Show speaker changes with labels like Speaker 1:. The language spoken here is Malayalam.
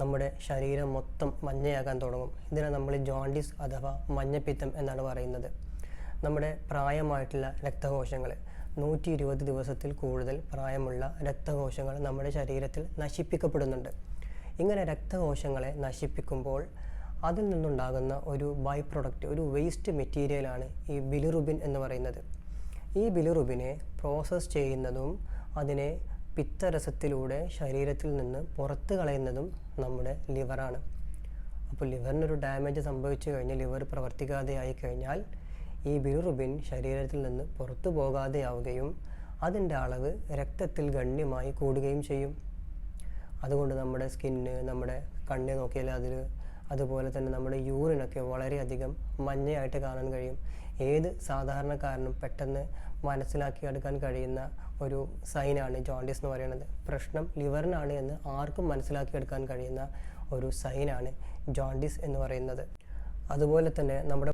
Speaker 1: നമ്മുടെ ശരീരം മൊത്തം മഞ്ഞയാകാൻ തുടങ്ങും. ഇതിനെ നമ്മൾ ജോണ്ടിസ് അഥവാ മഞ്ഞപ്പിത്തം എന്നാണ് പറയുന്നത്. നമ്മുടെ പ്രായമായിട്ടുള്ള രക്തകോശങ്ങൾ 120 ദിവസത്തിൽ കൂടുതൽ പ്രായമുള്ള രക്തകോശങ്ങൾ നമ്മുടെ ശരീരത്തിൽ നശിപ്പിക്കപ്പെടുന്നുണ്ട്. ഇങ്ങനെ രക്തകോശങ്ങളെ നശിപ്പിക്കുമ്പോൾ അതിൽ നിന്നുണ്ടാകുന്ന ഒരു ബൈ പ്രൊഡക്റ്റ്, ഒരു വേസ്റ്റ് മെറ്റീരിയലാണ് ഈ ബിലിറുബിൻ എന്ന് പറയുന്നത്. ഈ ബിലിറുബിനെ പ്രോസസ്സ് ചെയ്യുന്നതും അതിനെ പിത്തരസത്തിലൂടെ ശരീരത്തിൽ നിന്ന് പുറത്ത് കളയുന്നതും നമ്മുടെ ലിവറാണ്. അപ്പോൾ ലിവറിനൊരു ഡാമേജ് സംഭവിച്ചു കഴിഞ്ഞാൽ, ലിവർ പ്രവർത്തിക്കാതെ ആയി കഴിഞ്ഞാൽ ഈ ബിലിറുബിൻ ശരീരത്തിൽ നിന്ന് പുറത്തു പോകാതെയാവുകയും അതിൻ്റെ അളവ് രക്തത്തിൽ ഗണ്യമായി കൂടുകയും ചെയ്യും. അതുകൊണ്ട് നമ്മുടെ സ്കിന്ന്, നമ്മുടെ കണ്ണ് നോക്കിയാൽ അതുപോലെ തന്നെ നമ്മുടെ യൂറിനൊക്കെ വളരെയധികം മഞ്ഞയായിട്ട് കാണാൻ കഴിയും. ഏത് സാധാരണക്കാരനും പെട്ടെന്ന് മനസ്സിലാക്കിയെടുക്കാൻ കഴിയുന്ന ഒരു സൈനാണ് ജോണ്ടിസ് എന്ന് പറയുന്നത്. പ്രശ്നം ലിവറിനാണ് എന്ന് ആർക്കും മനസ്സിലാക്കിയെടുക്കാൻ കഴിയുന്ന ഒരു സൈനാണ് ജോണ്ടിസ് എന്ന് പറയുന്നത്. അതുപോലെ തന്നെ നമ്മുടെ